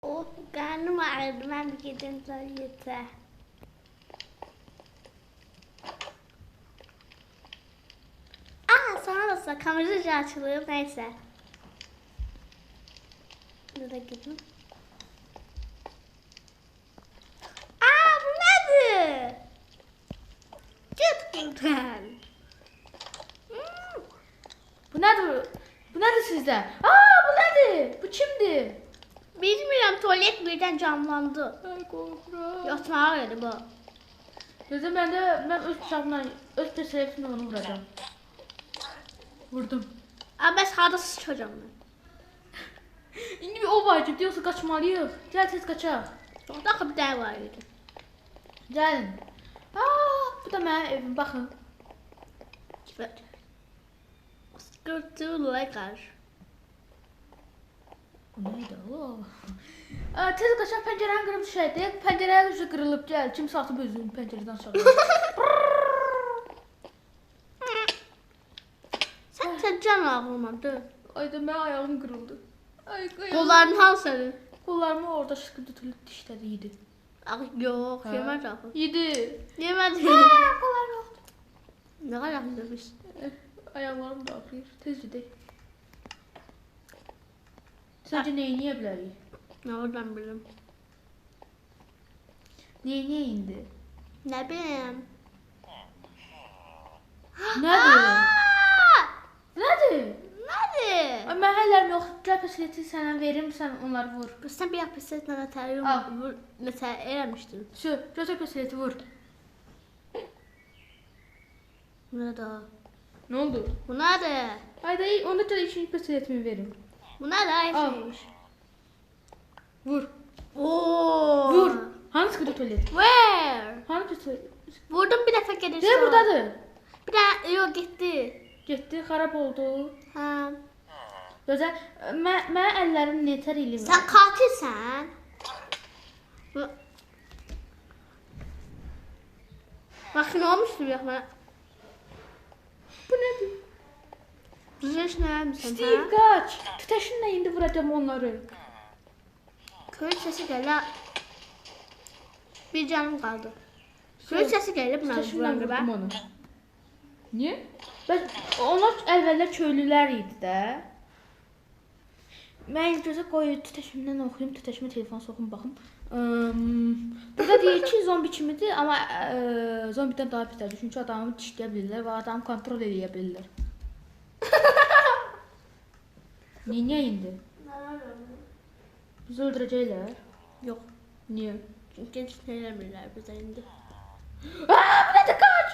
O karnım ağrıdı. Ben bir gideyim tuvalete. Sonra da kameracı açılıyor. Neyse. Nereye gideyim? Bu nedir? Git buradan. Bu nedir? Bu nedir sizde? Bu nedir? Bu kimdir? Bilmiyorum, tuvalet birden camlandı. Ay korkuram. Yatmağa geldi bu. Dedim ben öz bıçağımla, öz peşerimle onu vuracağım. Vurdum. Ben sağda sıçacağım ben. İndi bir o var diyorsa kaçmalıyız. Gel tez kaçaq. Orada bir tane var idi. Gəlin. Bu da mənim evim, baxın. Evet. Skırtılı karşı. Bu neydi o? Tez kaçaq, pəncərəni qırıb düşəydi. Pəncərəyə düşə qırılıb, gəl. Kimsə atıb özünü pəncərədən aşağı. Sen can ağlamadı. Ayda mənim ayağım qırıldı. Ay qıyam. Kolların hansı? Qollarımı orada şıkkıda dişlədi, yedi. Yok, yemez ağlı. Yedi. Yemez. Qollarım yoxdur. Ne kadar yapmış? Ayaqlarım da ağrıyır. Tez gedək. Səncə neyniyə bilərik? Ne oradan bileyim? Neyniyə indi? Ne bileyim? Nədir? Nədir? Nedir? Ay, mən əllərim yox. Gəl peşleti sənə verim, sən onları vur. Sen bir yapışsın da terim Al. mesela eramıştın. Şu, götür peşleti vur. Bu ne da? Nə oldu? Bu nedir? Hayda, onda da ikinci peşletimi verim. Bu nedir? Al. Şeymiş. Vur. Oo. Vur. Hangi sıkıntı tuvalet? Where? Hangi peşlet? Vurdum bir defa gelirse. De buradadır. Bir daha yok gitti. Getdi, xarab oldu. Ha. Gözəl. Mən əllərim nətər eləyim? Sen katilsen. Bak ne olmuştu bir yakına. Bu nədir? Düzleş ne misin Steve, ha? qaç. Tütəşinlə indi vuracağım onları. Köy sesi geldi. Bir canım kaldı. Köy sesi geldi buna. Tütəşinlə vurdum Ben. onu. Niyə? Onlar əvvəllər köylülər idi də. Mən gözə qoyub tütəşimdən oxuyum, tütəşimə telefon soxum baxım. Burada deyir ki, zombi kimidir, amma zombidən daha pislərdir. Çünki adamı dişləyə bilirlər və adamı kontrol edə bilirlər. Niyə indi? Bizi öldürəcəklər. Yok. Niyə? Çünkü sinirlenmirler bize indi. Bu nədir, qaç!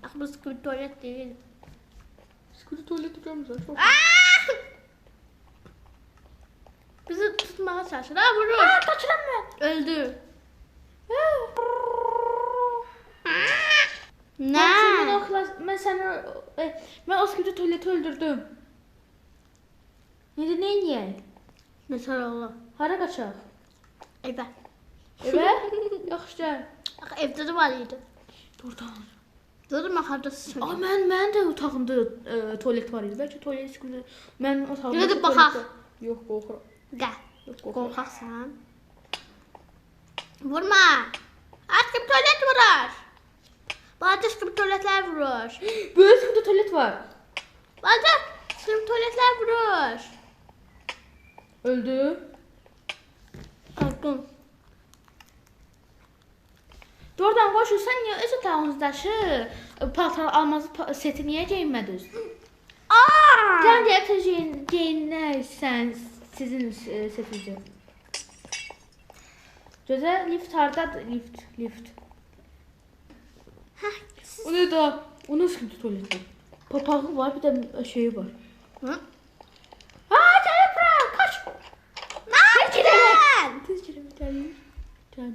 Aklımız bir tuvalet değil. Sıkıntı tuvaleti görmüyorsan çok. Bizi tutmaya çalışır. Ha vurur. Kaçıram ben. Öldü. Ben seni ben o sıkıntı tuvaleti öldürdüm. Neydi niye? Mesela Allah. Hara kaçaq? Eve. Eve? Yaxşı gəl. Evde de var idi. Doğrudan. Durma hardası söyle. Mən də otağımda tuvalet var idi. Bəlkə tuvalet çıxdı. Mən otağımda. Yürü de baxaq. Yox, qorxuram. Gel. Yox, qorxuram. Korkaksan. Vurma. Aşkım tuvalet vurur. Bazı aşkım tuvaletler vurur. Böyle sıkıntı tuvalet var. Bazı aşkım tuvaletler vurur. Öldü. Aşkım. Doğrudan qoşur, sən niyə öz otağınızdaşı paltar almazı seti niyə geyinmədiniz? Sən deyək tez geyinərsən sizin setinizdə. Gözəl, lift hardadır? Lift. O ne da? O nasıl sıkıntı tuvaleti? Papağı var, bir de şeyi var. Hı? Gel bırak, kaç! Ne yaptın? Tez girelim, gel.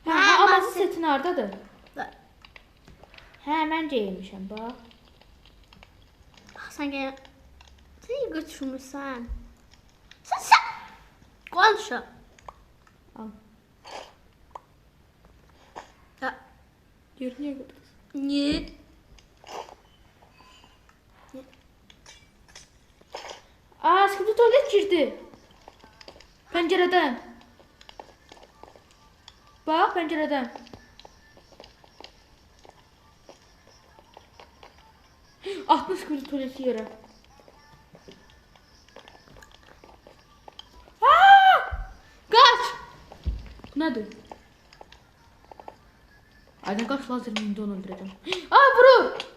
Ha, Ama ben setin hardadır? Hə, mən geyinmişəm, bax. Sen gel. Sen iyi götürmüşsən. Sen. Konuşa. Al. Ya. Geri niyə götürdün? Niye? Skibidi tuvalet girdi. Pencereden. Bak pencereden. Atmış skibidi tuvaleti yere. Kaç! Nedir? Aydan kaç lazer miydi onu öldüreceğim. Vurur!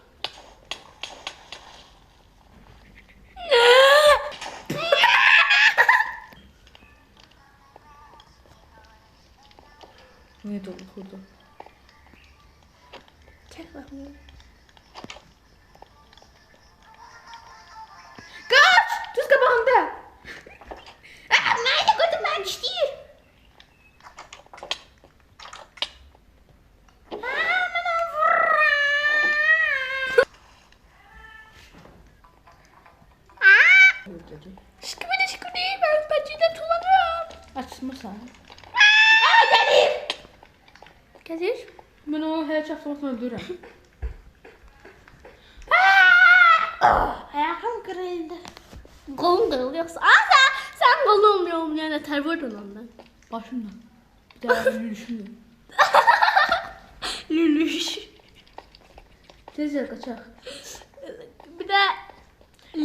Ne oldu kurdu? Çek bakayım. Kaç! Düz kabağında! Nerede gördüm ben işleyir. Şıkıbıdı ben pencere tutulamıyorum. Açmırsan. Gelir. Gelir. Ben o her çapsamasını öldürürüm. Ayağım kırıldı. Kolum kırıldı yoksa. Sen kolum yok yani ter vurdun ondan. Başımdan. Bir daha yürüyüşümle. Lülüş. Tez yer kaçak. Bir de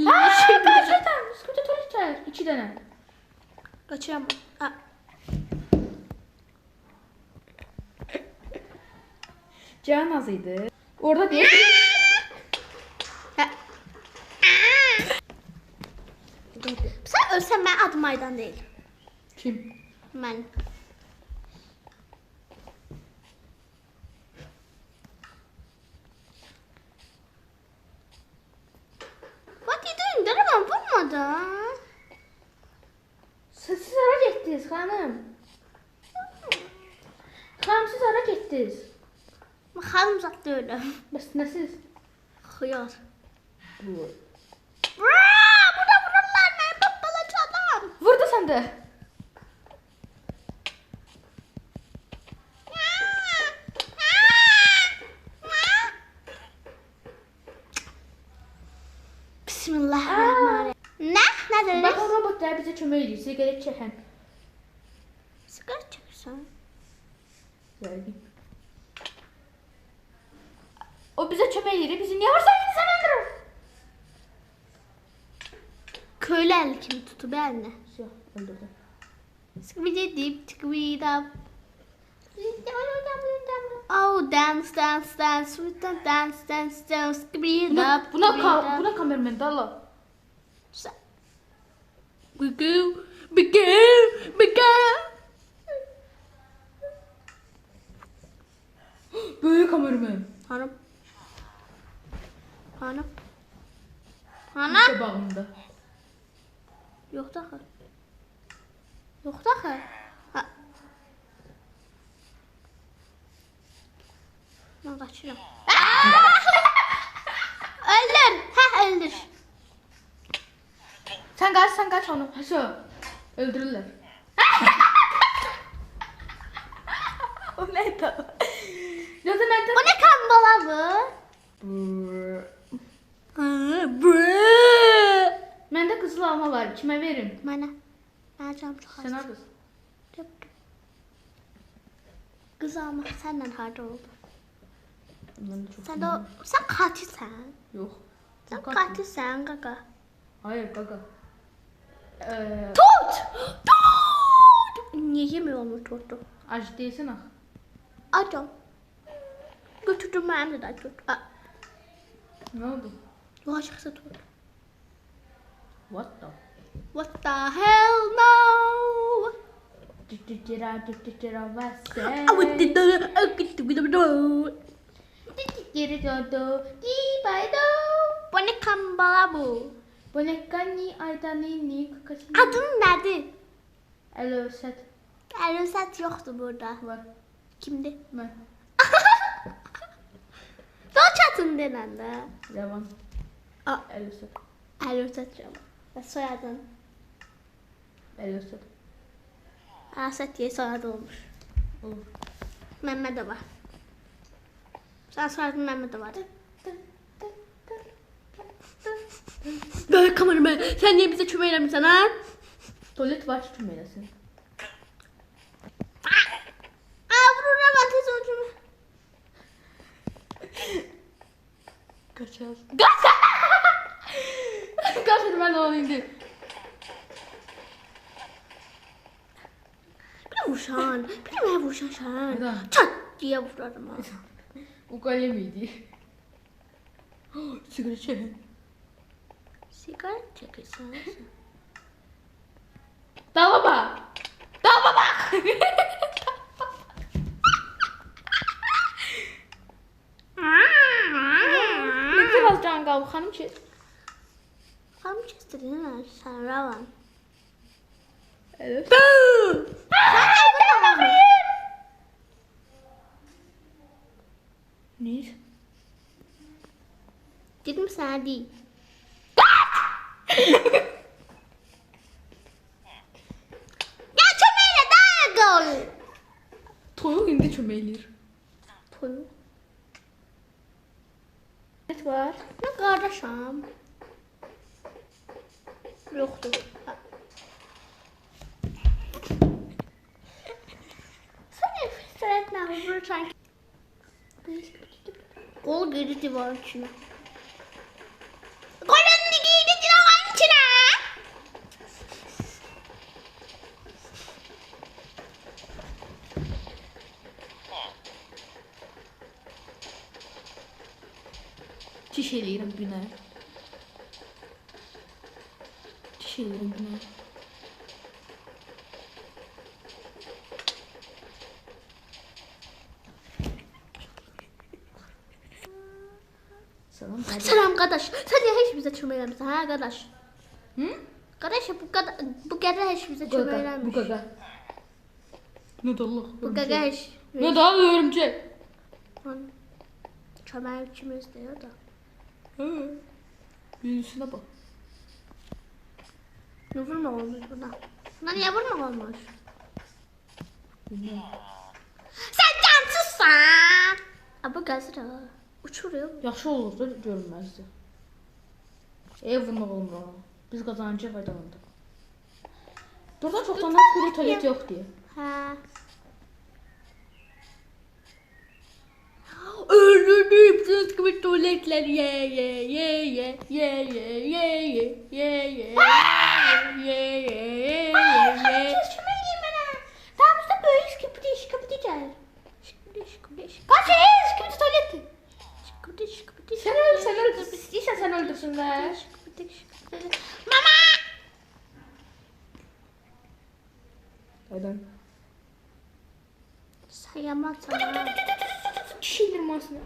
Kaç yeter? Skibidi tuvalet çağır. 2 tane. kaçıyorum. Can azıydı. Orada değil. Sen ölsen ben adım Aydan değil. Kim? Ben. What you doing? Derman vurmadan. Siz ara gittiniz hanım. Hanım siz ara gittiniz. Hanım zaten öyle. Bəs nə siz? Hıyar. Bu. Burada vururlar ben babbalaç adam. Vurdu sən də. Bismillahirrahmanirrahim. Ne dediniz? Baxın robotlar bizə kömək edir. Siqaret çəkən. Sigara çekiyorsun. Yəqin. O bizə kömək edir. Bizi niyə varsa yeni zamandırır? Köylü elkini tutup eline. Yox, öldürdü. Skibidi dip skibidap. Oh dance dance dance with the dance dance dance skibidap. Buna kameraman da Allah. Bıgı. Böyük kameraman. Hanım. İşte bağımda. Yok da. Yok da. Ha. Ben kaçırım. Öldür. Öldür. Sen kaç onu. Haşo. Öldürürler. O neydi? Ne zaman O ne kambala bu? Məndə qızıl alma var. Kimə verim? Bana. Ben canım çok Sən az. al qız. Kız almak senden harda oldu. Mən də çox. Sen katilsen. Yox. Sen katilsen kaka. Hayır qaqa. Tut! Niye yemiyor mu tortu? Ac deyilsən ax. Adam. Götürdüm ben de tut. Nə oldu? Yola çıksa tut. What the? What the hell no? Dikdikdira vəsə. Geri dodo. Dibaydo. Bu ne kambala bu? Bonekani aydanini kakası. Adın nedir? Əlövsət Elbisat yoktu burada. var. Kimdi? Mən. Dolçatın denen de. Yavan. Əlövsət. Elbisat canım. Ve soyadın. Əlövsət. Asat diye soyadı olmuş. Olur. Mehmet de var. Sen soyadın Mehmet de var. Böyle kameraman. Sen niye bize çöme eləmirsən ha? Tuvalet var ki, kömək eləsin. Vururam ben tez ol çöme. Kaçar. Kaçar ben onu indi. Bir de vursan. Bir de bana vursan sen. Neden? Çat diye vurarım ha. O kale miydi? Sigara çekin. Sigara çekilsen. Dal baba. Dal baba. Ne kadar az can kaldı hanım ki? Hanım kestirdin ha sen Ravan. Evet. Ne? Dedim sana değil. Ya çömeyle daha gol. Toyuq indi çöməklir. Toyu. Evet var. Ne kardeşim? Yoktur. Sen nefes etme vurursan. Gol girdi divarın içine. Golün girdi divarın içine. Çiş eləyirəm günə. Çiş eləyirəm günə. Salam. Selam kardeş. Sen niye hiç bize çöme eləmirsən ha kardeş? Hı? Kardeş bu gaga hiç bize çöme Bu eləmir. gaga. Ne dalıq? Bu gaga hiç. Ne dal örümcek? Çöme içimiz diyor da. Hı. Birisine bak. Ne vurma olmuş buna? Buna niye vurma olmuş? Bilmem. Sen cansızsan. Ama gazete uçuruyor. Yaxşı olurdu, görünməzdi. Vurmaq olmur ona. Biz qazancıya faydalandıq. Burada çoxdan bir tuvalet yox deyə. Ha. Öldürdüm siz gibi tuvaletler ye ye ye ye ye ye ye ye ye ye ye ye ye. Tamamızda böyle şıkıpıdı gel. Kaçız şıkıpıdı tuvaleti. Şıkıpıdı. Sen öldür. İstəyirsən sən öldürsünlər. Mama. Aydan. Sayamazsın ha. Kişi indirmasını.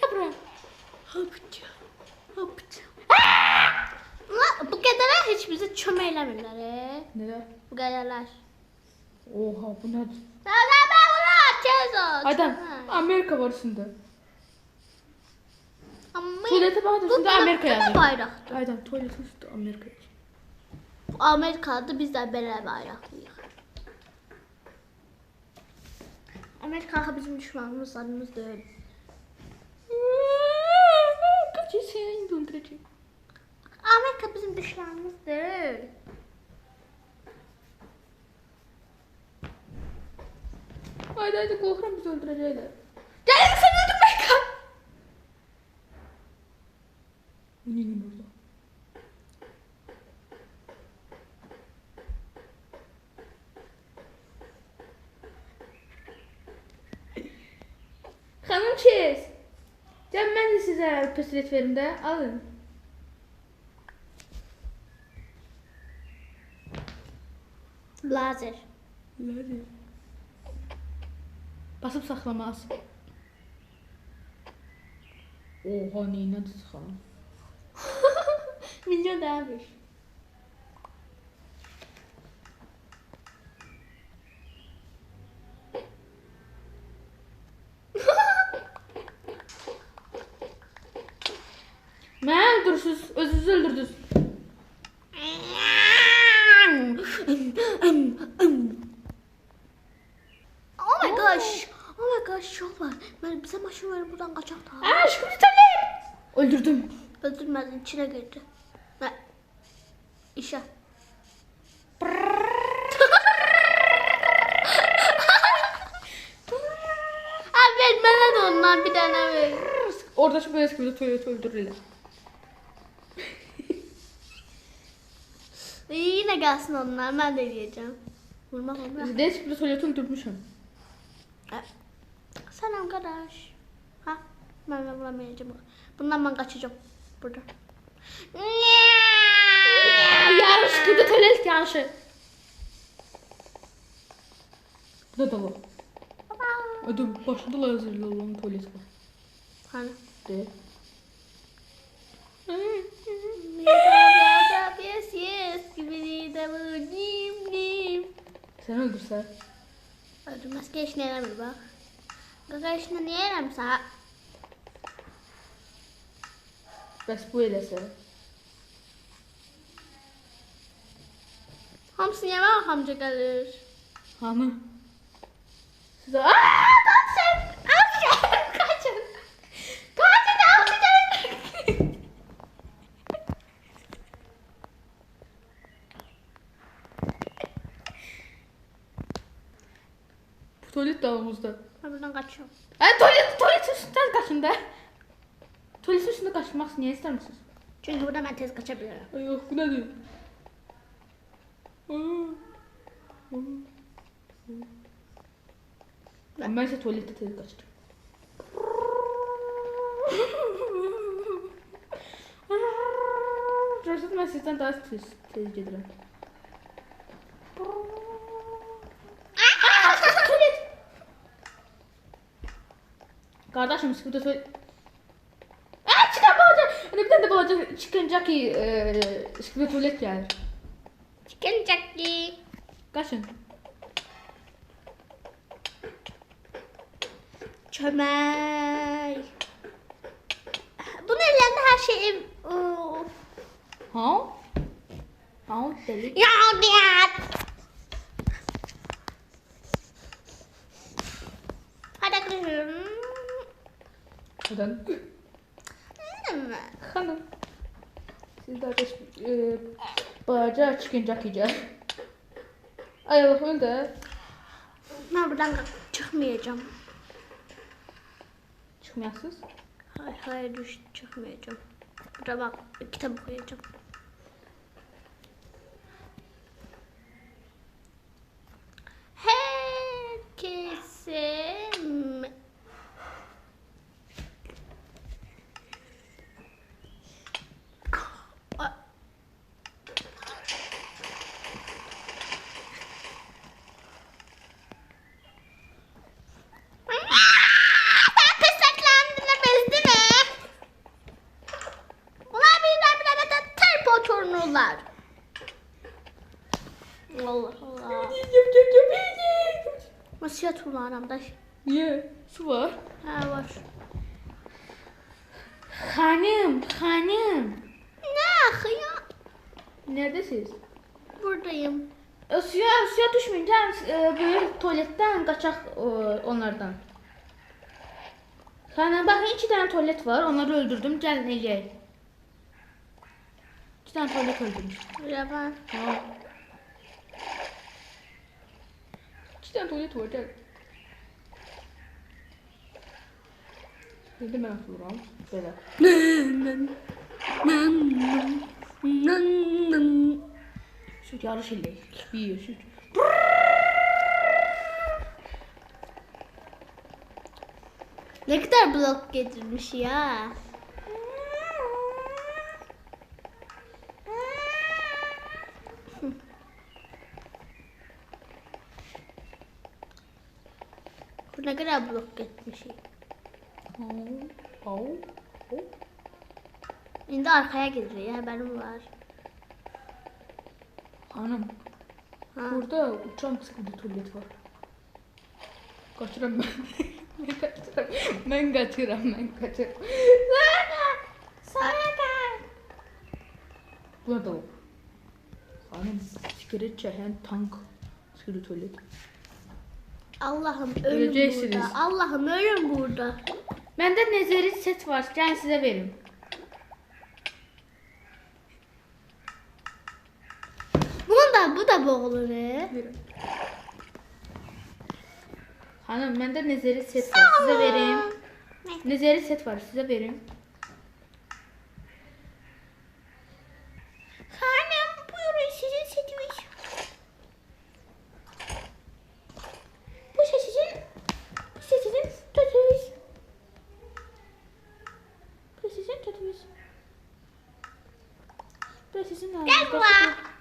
Sabra. Hopça. Hopça. Bu kadar hiç bizi çömeylemirler Nələr? Bu kadarlar. Oha, bu nədir? Sana ben bunu atacağız. Aydan, Amerika var üstündə. Ama Tuvalete bak, üstünde Amerika yazıyor. bayraktır. Aydan, tuvaletin üstündə Amerika yazıyor. Amerika'da biz de böyle bayraklıyız. Amerika bizim düşmanımız, sanımız değil. Kaç seni öldürecek. Amerika bizim düşmanımız değil. Haydi korkuram bizi öldürecekler. Gel sen öldürmek kal. Bu ne burada? Hanım Çiz. Gel ben de size püslet verim de alın. Lazer. Nerede? Basıp saklamaz. Oha neyine tıkan. Milyon değermiş. Mən öldürsüz, özünüzü öldürdünüz. Oh my gosh. Oh my gosh. yol var. Bize maşın verin buradan kaçak da. Aa, Skibidi tuvalet. Öldürdüm. Öldürmedin içine girdi. Ne? İşe. Abi ver bana da ondan bir tane ver. Orada şu böyle Skibidi tuvalet öldürürler. Yine gelsin onlar ben de yiyeceğim. Vurmak olmuyor. Ben Skibidi tuvaleti öldürmüşüm. Sen arkadaş. Ha? Ben vuramayacağım. Bundan ben kaçacağım. Burada. Yarış Skibidi tuvalet yarışı. Ne de var? Hadi başında lazerli olan tuvalet var. Hani? De. Yes yes gibi de vurayım. Sen öldürsen. Öldürmez ki işine yaramıyor bak. Gaga işine niye yaramsa? Bəs bu eləsə. Hamısını yemək hamca gəlir. Hanı? Sizə... Aaa! Kaçın! Kaçın! Kaçın! Kaçın! Bu tuvalet dağımızda. Ben buradan kaçıyorum. Tuvalet üstünden kaçın da. Tuvalet üstünde kaçmak niye ister misiniz? Çünkü burada ben tez kaçabiliyorum. Ay yok bu nedir? Ben ise tuvalette tez kaçtım. Görürsünüz ben sizden daha tez gedirəm. Tuvalet! Kardeşim sıkıntı tuvalet... Çıkan balaca! Bir tane de balaca çıkınca ki sıkıntı tuvalet gelir. Chicken Jackie. Kaçın. Çömey. Bunun ellerinde her şey... Of. Ha? Ha deli. Ya diyat. Hadi kırıyorum. Neden? Hanım. Siz de ateş... Balaca çıkınca yiyeceğiz. Ay Allah öldü. Ben buradan çıkmayacağım. Çıkmayasınız. Hayır çıkmayacağım. Burada bak kitap okuyacağım. Herkese torunlar. Allah Allah. Masiyat ulan aramda. Niye? Su var. Ha var. Hanım. Ne ya? Neredesiniz? Buradayım. Suya düşmeyin. Böyle tuvaletten kaçak onlardan. Hanım bakın 2 tane tuvalet var. Onları öldürdüm. Gelin eləyək. 2 tane tuvalet öldürmüş. Ya ben. Ha. 2 tane tuvalet var. Gel. Dedim ben atılıram. Böyle. Süt yarış eləyək. 1 süt. Ne kadar blok getirmiş ya. Bu ne kadar blok getirmiş. Şimdi arkaya gidiyor ya haberim var. Hanım. Ha. Burada uçan sıkıntı tuvalet var. Kaçıram ben. Ben kaçıram. Burada o. Hanım sigaret çeken tank sıkıntı tuvalet. Allah'ım ölüm Öleceksiniz. burada. Allah'ım ölüm burada. Məndə nezeri set var. Gəlin sizə verim. Bu da boğulur. Hanım, məndə nezeri set var. Sizə verim. Nezeri set var. Sizə verim. Hanım buyurun sizin setiniz. Bu sizin tötünüz. Bu sizin tötünüz. Bu sizin Gel buraya.